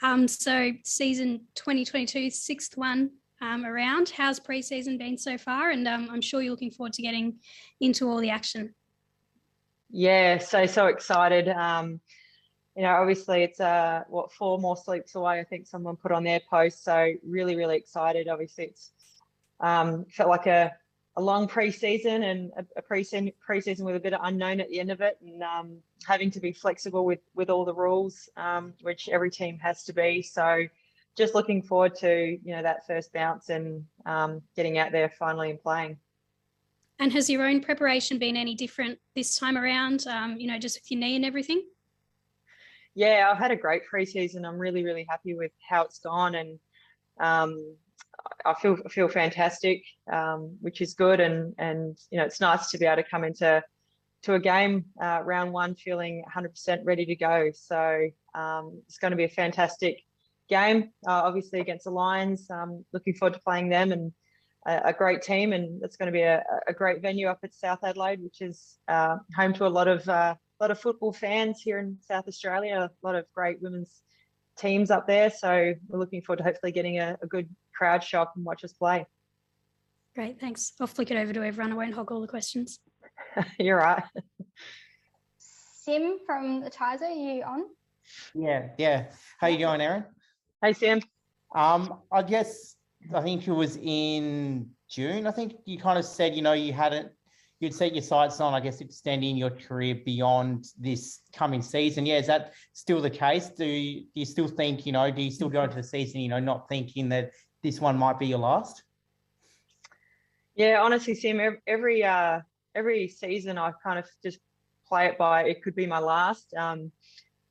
So season 2022, sixth one around. How's preseason been so far? And I'm sure you're looking forward to getting into all the action. Yeah, so excited. Obviously it's 4 more sleeps away, I think someone put on their post. So really, really excited. Obviously it's felt like a long preseason and a preseason with a bit of unknown at the end of it, and having to be flexible with all the rules, which every team has to be. So just looking forward to, that first bounce and getting out there finally and playing. And has your own preparation been any different this time around, just with your knee and everything? Yeah, I've had a great preseason. I'm really, really happy with how it's gone, and I feel fantastic, which is good. And it's nice to be able to come into a game round one feeling 100% ready to go. So it's going to be a fantastic game, obviously against the Lions. Looking forward to playing them, and a great team, and it's going to be a great venue up at South Adelaide, which is home to a lot of football fans here in South Australia. A lot of great women's teams up there, so we're looking forward to hopefully getting a good crowd show up and watch us play. Great, thanks. I'll flick it over to everyone. I won't hog all the questions. You're right. Sim from the Ties, are you on? Yeah. How you going, Erin? Hey, Sim. I think it was in June. I think you kind of said, you'd set your sights on, extending your career beyond this coming season. Yeah, is that still the case? Do you still think, do you still go into the season, not thinking that this one might be your last? Yeah, honestly, Sim, every season I kind of just play it by, it could be my last,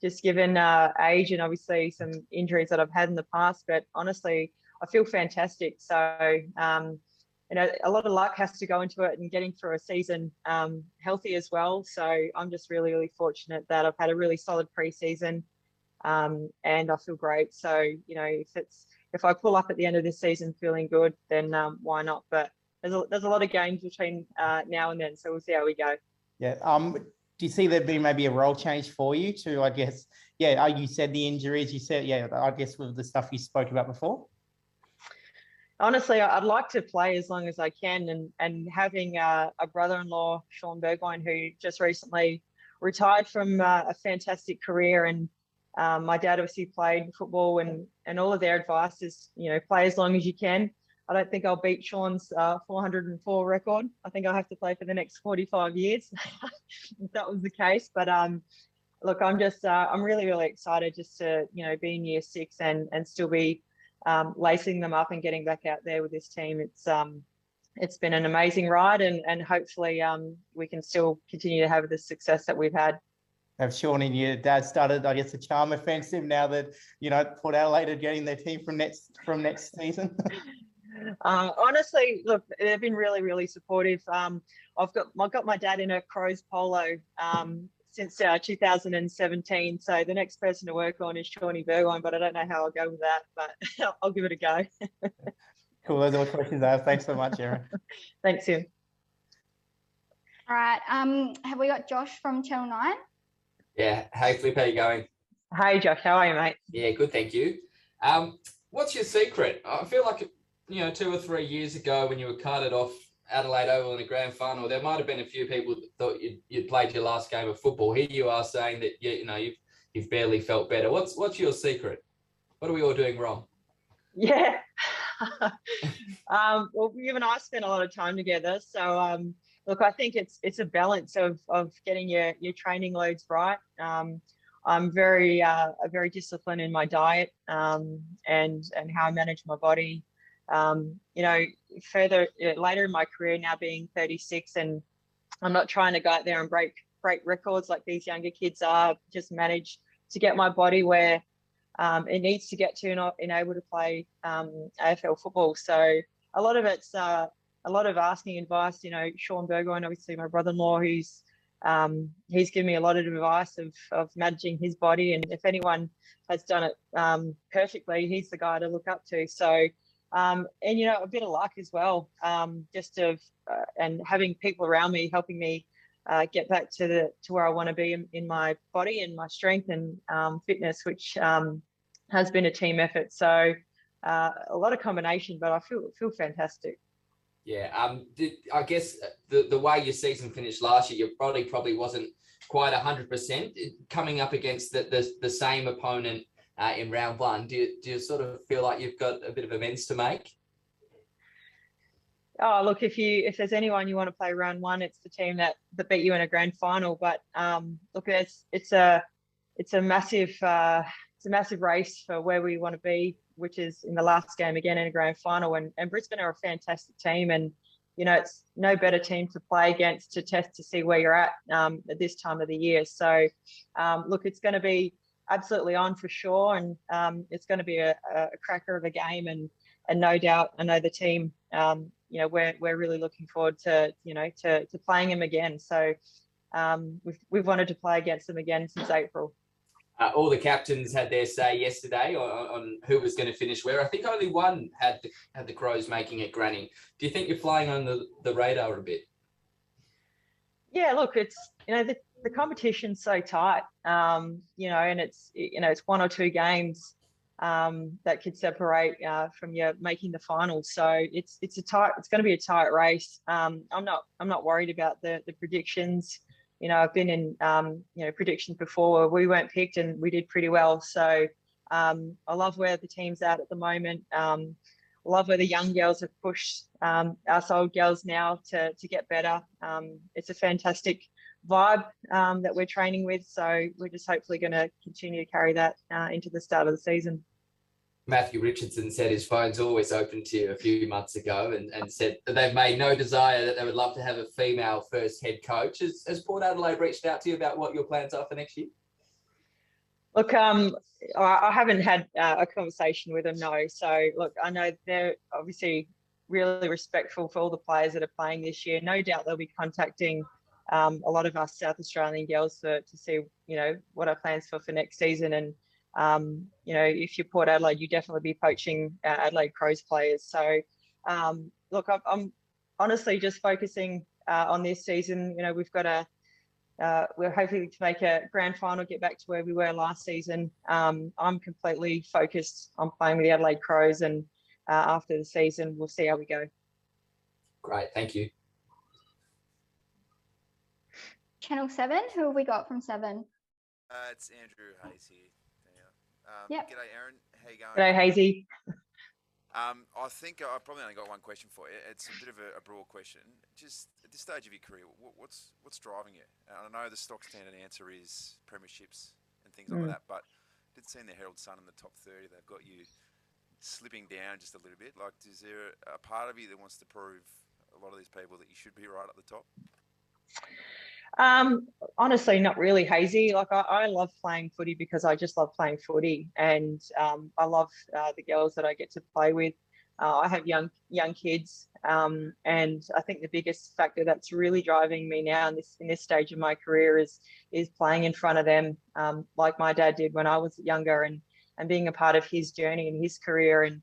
just given age and obviously some injuries that I've had in the past. But honestly, I feel fantastic. So, a lot of luck has to go into it, and getting through a season healthy as well. So I'm just really, really fortunate that I've had a really solid preseason, and I feel great. So, if I pull up at the end of this season feeling good, then why not? But there's a lot of games between now and then, so we'll see how we go. Yeah. Do you see there being maybe a role change for you to, you said the injuries, with the stuff you spoke about before? Honestly, I'd like to play as long as I can, and having a brother-in-law, Sean Burgoyne, who just recently retired from a fantastic career, and my dad obviously played football, and all of their advice is, play as long as you can. I don't think I'll beat Sean's 404 record. I think I'll have to play for the next 45 years if that was the case. But look, I'm really, really excited just to, be in year 6 and still be lacing them up and getting back out there with this team. It's been an amazing ride, and hopefully we can still continue to have the success that we've had. Have Sean and your dad started, a charm offensive now that, Port Adelaide are getting their team from next season? Honestly, look, they've been really, really supportive. I've got my dad in a Crows polo since 2017. So the next person to work on is Shawnee Burgoyne, but I don't know how I'll go with that, but I'll give it a go. Cool. Those are the questions I have. Thanks so much, Erin. Thanks, Tim. All right. Have we got Josh from Channel 9? Yeah. Hey, Flip, how you going? Hey, Josh. How are you, mate? Yeah, good, thank you. What's your secret? I feel like, 2 or 3 years ago when you were carted off Adelaide Oval in a grand final, there might have been a few people that thought you'd played your last game of football. Here you are saying that you've barely felt better. What's your secret? What are we all doing wrong? Yeah. Well, you and I spent a lot of time together. So, look, I think it's a balance of getting your training loads right. I'm very disciplined in my diet and how I manage my body. Further later in my career, now being 36, and I'm not trying to go out there and break records like these younger kids are. Just manage to get my body where it needs to get to, not able to play AFL football. So a lot of it's a lot of asking advice. Sean Burgoyne, obviously my brother-in-law, he's given me a lot of advice of managing his body, and if anyone has done it perfectly, he's the guy to look up to. So and a bit of luck as well, and having people around me helping me get back to where I want to be in my body and my strength and fitness, which has been a team effort. So a lot of combination, but I feel fantastic. Yeah, I guess the way your season finished last year, your body probably wasn't quite 100%. Coming up against the same opponent in round one, do you sort of feel like you've got a bit of amends to make? Oh, look, if there's anyone you want to play round one, it's the team that beat you in a grand final. But look, it's a massive race for where we want to be, which is in the last game again in a grand final. And Brisbane are a fantastic team, and it's no better team to play against to test to see where you're at this time of the year. So look, it's going to be absolutely on for sure, and it's going to be a cracker of a game, and no doubt I know the team. We're really looking forward to playing them again. So we've wanted to play against them again since April. All the captains had their say yesterday on who was going to finish where. I think only one had the Crows making it granny. Do you think you're flying on the radar a bit? Yeah, look, it's the competition's so tight, and it's one or two games that could separate from you making the finals. So it's going to be a tight race. I'm not worried about the predictions. I've been in predictions before where we weren't picked and we did pretty well. So I love where the team's at the moment. I love where the young girls have pushed us old girls now to get better. It's a fantastic vibe that we're training with. So we're just hopefully going to continue to carry that into the start of the season. Matthew Richardson said his phone's always open to you a few months ago, and said that they've made no desire that they would love to have a female first head coach. Has Port Adelaide reached out to you about what your plans are for next year? Look, I haven't had a conversation with them, no. So, look, I know they're obviously really respectful for all the players that are playing this year. No doubt they'll be contacting a lot of us South Australian girls to see, what our plans for next season. And, if you're Port Adelaide, you definitely be poaching Adelaide Crows players. So, look, I'm honestly just focusing on this season. We've got we're hoping to make a grand final, get back to where we were last season. I'm completely focused on playing with the Adelaide Crows, and after the season, we'll see how we go. Great, thank you. Channel 7, who have we got from 7? It's Andrew Hayes here. Yep. G'day, Erin. How you going? G'day, Hazy. I think I probably only got one question for you. It's a bit of a broad question. Just at this stage of your career, what's driving you? And I know the stock standard answer is premierships and things like that, but I did see in the Herald Sun in the top 30, they've got you slipping down just a little bit. Like, is there a part of you that wants to prove a lot of these people that you should be right at the top? Honestly, not really, Hazy. Like I love playing footy because I just love playing footy, and I love the girls that I get to play with. I have young kids, and I think the biggest factor that's really driving me now in this stage of my career is playing in front of them, like my dad did when I was younger, and being a part of his journey and his career, and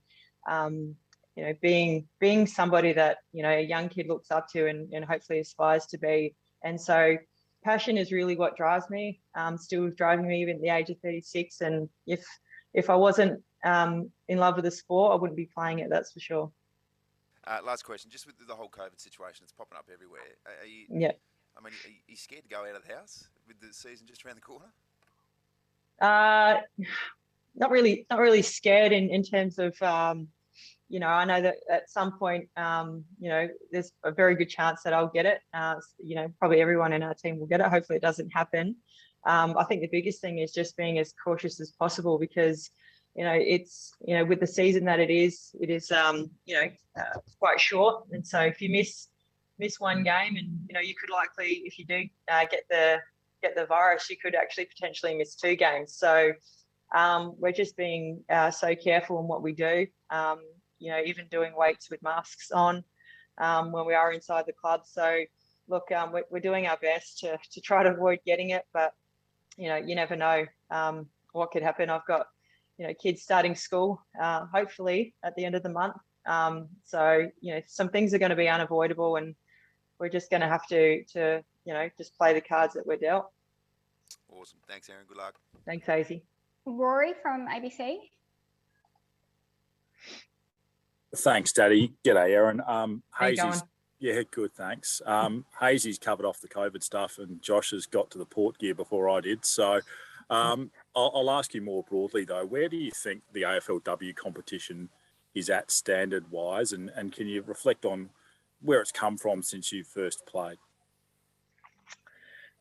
being somebody that a young kid looks up to and hopefully aspires to be. And so passion is really what drives me, still driving me even at the age of 36. And if I wasn't in love with the sport, I wouldn't be playing it, that's for sure. Last question, just with the whole COVID situation, it's popping up everywhere. Are you, yeah. I mean, are you scared to go out of the house with the season just around the corner? Not really scared in terms of, I know that at some point, there's a very good chance that I'll get it. Probably everyone in our team will get it. Hopefully it doesn't happen. I think the biggest thing is just being as cautious as possible because, it's, with the season that it is quite short. And so if you miss one game and, you could likely, if you do get the virus, you could actually potentially miss 2 games. So we're just being so careful in what we do. Even doing weights with masks on when we are inside the club. So, look, we're doing our best to try to avoid getting it, but, you never know what could happen. I've got, kids starting school, hopefully at the end of the month. So, some things are going to be unavoidable, and we're just going to have to just play the cards that we're dealt. Awesome. Thanks, Erin. Good luck. Thanks, Hazy. Rory from ABC. Thanks, Daddy. G'day, Erin. How you going? Yeah, good, thanks. Hazy's covered off the COVID stuff, and Josh has got to the port gear before I did. So I'll ask you more broadly, though. Where do you think the AFLW competition is at standard-wise, and can you reflect on where it's come from since you first played?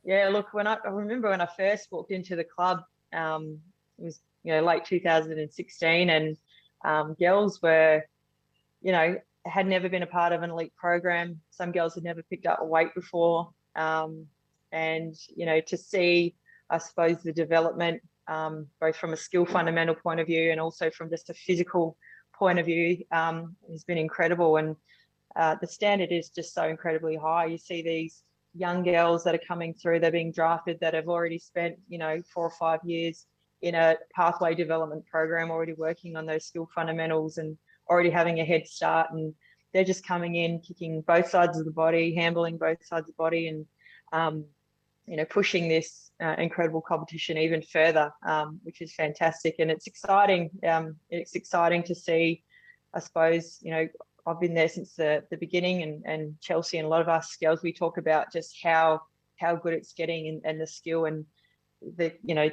Yeah, look, I remember when I first walked into the club, it was late 2016, and girls were, had never been a part of an elite program. Some girls had never picked up a weight before, and to see, I suppose, the development both from a skill fundamental point of view and also from just a physical point of view has been incredible. And the standard is just so incredibly high. You see these young girls that are coming through, they're being drafted, that have already spent 4 or 5 years in a pathway development program, already working on those skill fundamentals and already having a head start, and they're just coming in, kicking both sides of the body, handling both sides of the body, and pushing this incredible competition even further, which is fantastic. And it's exciting. It's exciting to see, I suppose, I've been there since the beginning, and Chelsea and a lot of us girls, we talk about just how good it's getting, and the skill and the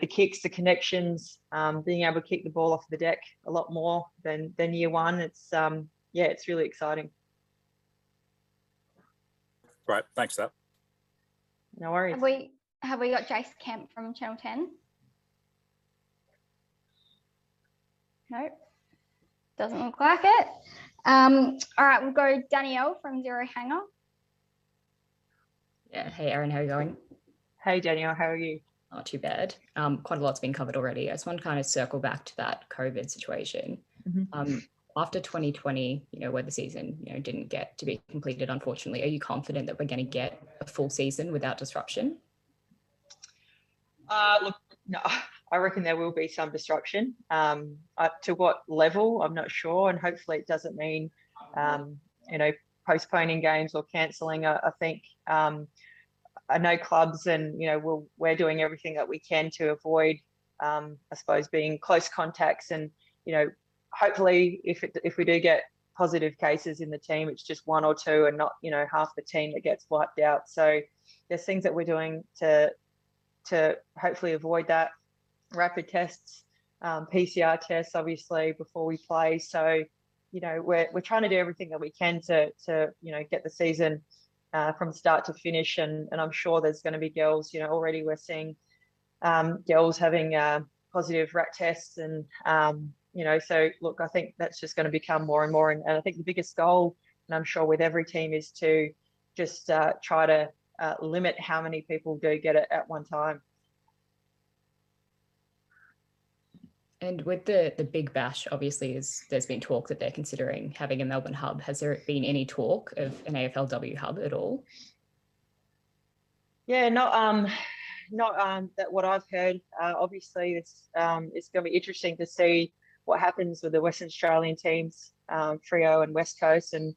kicks, the connections, being able to kick the ball off the deck a lot more than year one. It's it's really exciting. Right, thanks for that. No worries. Have we got Jace Kemp from Channel 10? Nope, doesn't look like it. All right, we'll go Danielle from Zero Hanger. Yeah, hey Erin, how are you going? Hey Danielle, how are you? Not too bad. Quite a lot's been covered already. I just want to kind of circle back to that COVID situation. Mm-hmm. After 2020, where the season, didn't get to be completed, unfortunately, are you confident that we're going to get a full season without disruption? Look, no, I reckon there will be some disruption. To what level, I'm not sure, and hopefully it doesn't mean, postponing games or cancelling. I think I know clubs, and we're doing everything that we can to avoid, I suppose, being close contacts, and hopefully if we do get positive cases in the team, it's just 1 or 2 and not half the team that gets wiped out. So there's things that we're doing to hopefully avoid that. Rapid tests, PCR tests, obviously, before we play. So we're trying to do everything that we can to get the season from start to finish, and I'm sure there's going to be girls. Already we're seeing girls having positive RAT tests, and so look, I think that's just going to become more and more. And I think the biggest goal, and I'm sure with every team, is to just try to limit how many people do get it at one time. And with the Big Bash, obviously, there's been talk that they're considering having a Melbourne hub. Has there been any talk of an AFLW hub at all? Yeah, not that what I've heard. Obviously, it's going to be interesting to see what happens with the Western Australian teams, Freo and West Coast, and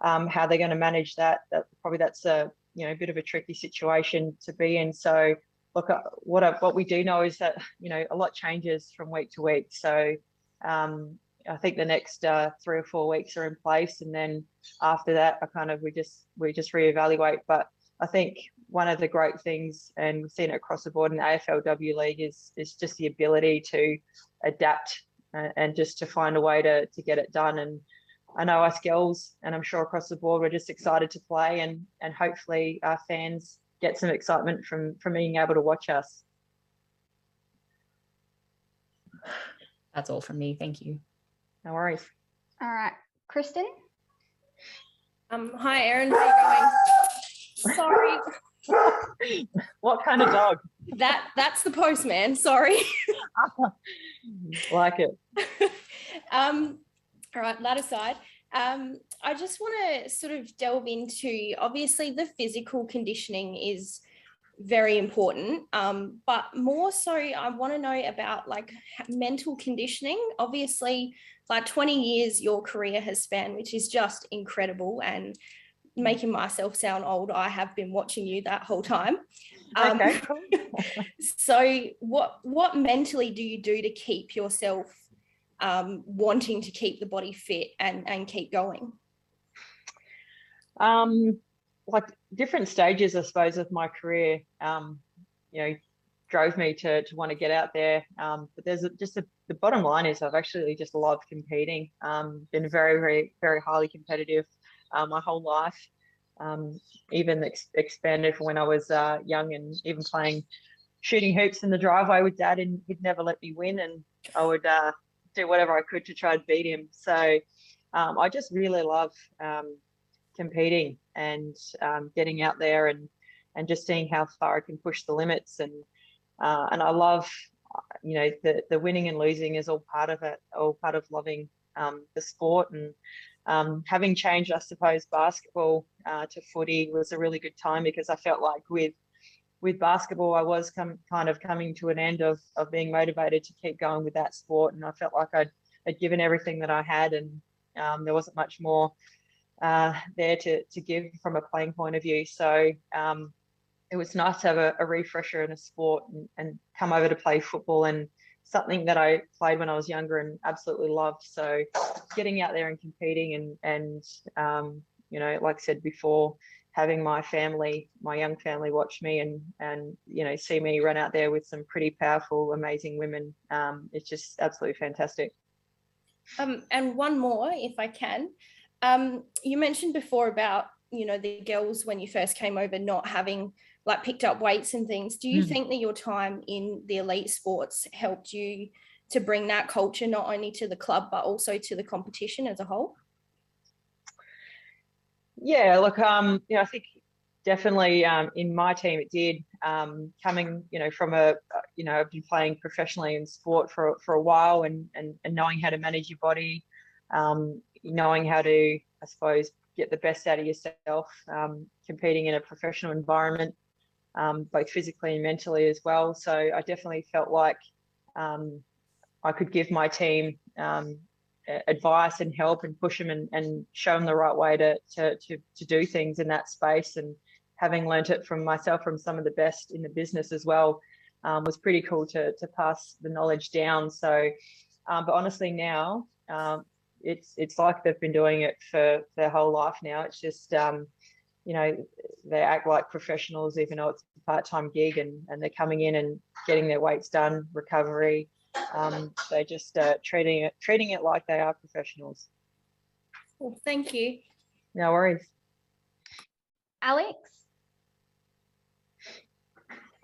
how they're going to manage that. That's a bit of a tricky situation to be in. So look, what we do know is that a lot changes from week to week. So I think the next 3 or 4 weeks are in place, and then after that, we just reevaluate. But I think one of the great things, and we've seen it across the board in the AFLW League, is just the ability to adapt and just to find a way to get it done. And I know us girls, and I'm sure across the board, we're just excited to play, and hopefully our fans get some excitement from being able to watch us. That's all from me. Thank you. No worries. All right, Kristen. Hi, Erin. How are you going? Sorry. What kind of dog? That's the postman. Sorry. Like it. All right, that aside, I just want to sort of delve into, obviously the physical conditioning is very important, but more so I want to know about like mental conditioning. Obviously, like 20 years your career has spanned, which is just incredible, and making myself sound old, I have been watching you that whole time. Okay, cool. So what mentally do you do to keep yourself wanting to keep the body fit and keep going? Like different stages, I suppose, of my career, drove me to want to get out there. But there's the bottom line is I've actually just loved competing. Been very, very, very highly competitive my whole life. Even expanded from when I was young, and even playing shooting hoops in the driveway with Dad, and he'd never let me win, and I would do whatever I could to try to beat him. So I just really love competing and getting out there and just seeing how far I can push the limits, and I love, the winning and losing is all part of it, all part of loving the sport. And having changed, I suppose, basketball to footy was a really good time, because I felt like with basketball, I was kind of coming to an end of being motivated to keep going with that sport, and I felt like I'd given everything that I had, and there wasn't much more there to give from a playing point of view. So it was nice to have a refresher in a sport and come over to play football, and something that I played when I was younger and absolutely loved. So getting out there and competing and like I said before, having my young family watch me and see me run out there with some pretty powerful, amazing women. It's just absolutely fantastic. And one more, if I can. You mentioned before about, the girls when you first came over not having picked up weights and things. Do you think that your time in the elite sports helped you to bring that culture not only to the club but also to the competition as a whole? Yeah, look, I think definitely in my team it did. Coming, from I've been playing professionally in sport for a while, and knowing how to manage your body, knowing how to, I suppose, get the best out of yourself, competing in a professional environment, both physically and mentally as well. So I definitely felt like I could give my team advice and help and push them and show them the right way to do things in that space. And having learnt it from myself, from some of the best in the business as well, was pretty cool to pass the knowledge down. So, but honestly now, it's like they've been doing it for their whole life now. It's just, they act like professionals, even though it's a part-time gig, and they're coming in and getting their weights done, recovery. They're just treating it like they are professionals. Well, thank you. No worries. Alex?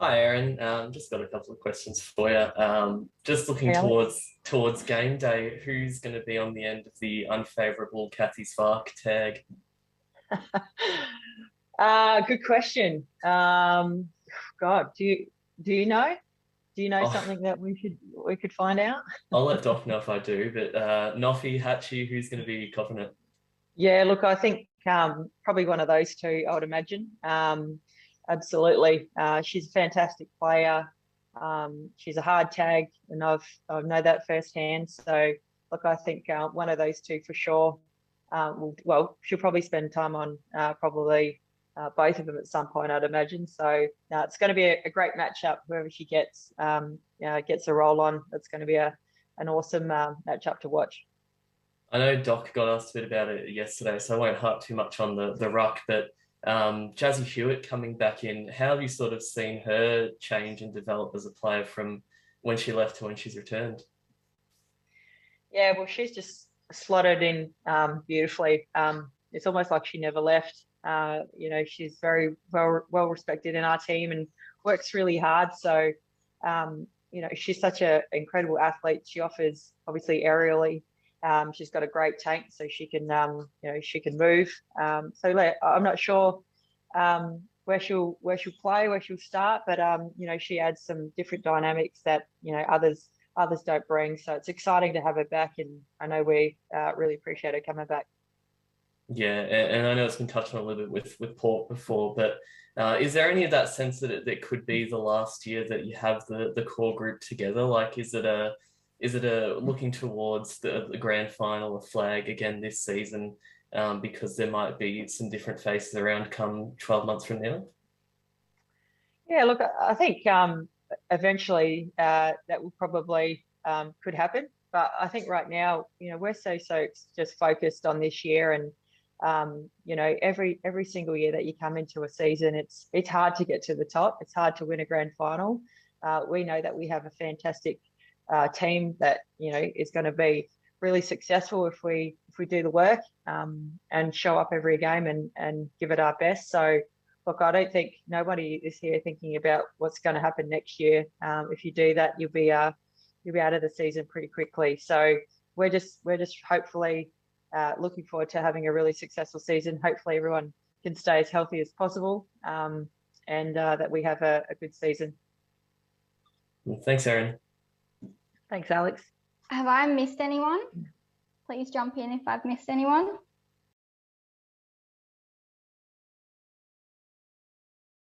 Hi, Erin. Just got a couple of questions for you. Just looking towards game day, who's going to be on the end of the unfavourable Kathy Spark tag? Good question. God, do you know? Do you know something that we could find out? I'll let Doc know if I do, but Noffy, Hatchie, who's going to be copping it? Yeah, look, I think probably one of those two, I would imagine. Absolutely. She's a fantastic player. She's a hard tag, and I know that firsthand. So, look, I think one of those two for sure. She'll probably spend time on probably both of them at some point, I'd imagine. So it's going to be a great matchup. Whoever she gets a roll on, it's going to be an awesome matchup to watch. I know Doc got asked a bit about it yesterday, so I won't harp too much on the ruck, but Jazzy Hewitt coming back in, how have you sort of seen her change and develop as a player from when she left to when she's returned? Yeah, well, she's just slotted in beautifully. It's almost like she never left. She's very well respected in our team and works really hard. So, she's such an incredible athlete. She offers obviously aerially. She's got a great tank, so she can move. So I'm not sure where she'll play, where she'll start, but she adds some different dynamics that others don't bring. So it's exciting to have her back, and I know we really appreciate her coming back. Yeah, and I know it's been touched on a little bit with Port before, but is there any of that sense that it could be the last year that you have the core group together? Like, is it a looking towards the grand final, a flag again this season, because there might be some different faces around come 12 months from now? Yeah, look, I think eventually that will probably could happen. But I think right now, we're so just focused on this year, and every single year that you come into a season, it's hard to get to the top. It's hard to win a grand final. We know that we have a fantastic team that is going to be really successful if we do the work and show up every game and give it our best. So look, I don't think nobody is here thinking about what's going to happen next year. If you do that, you'll be out of the season pretty quickly. So we're just hopefully looking forward to having a really successful season. Hopefully everyone can stay as healthy as possible, and that we have a good season. Thanks, Erin. Thanks, Alex. Have I missed anyone? Please jump in if I've missed anyone.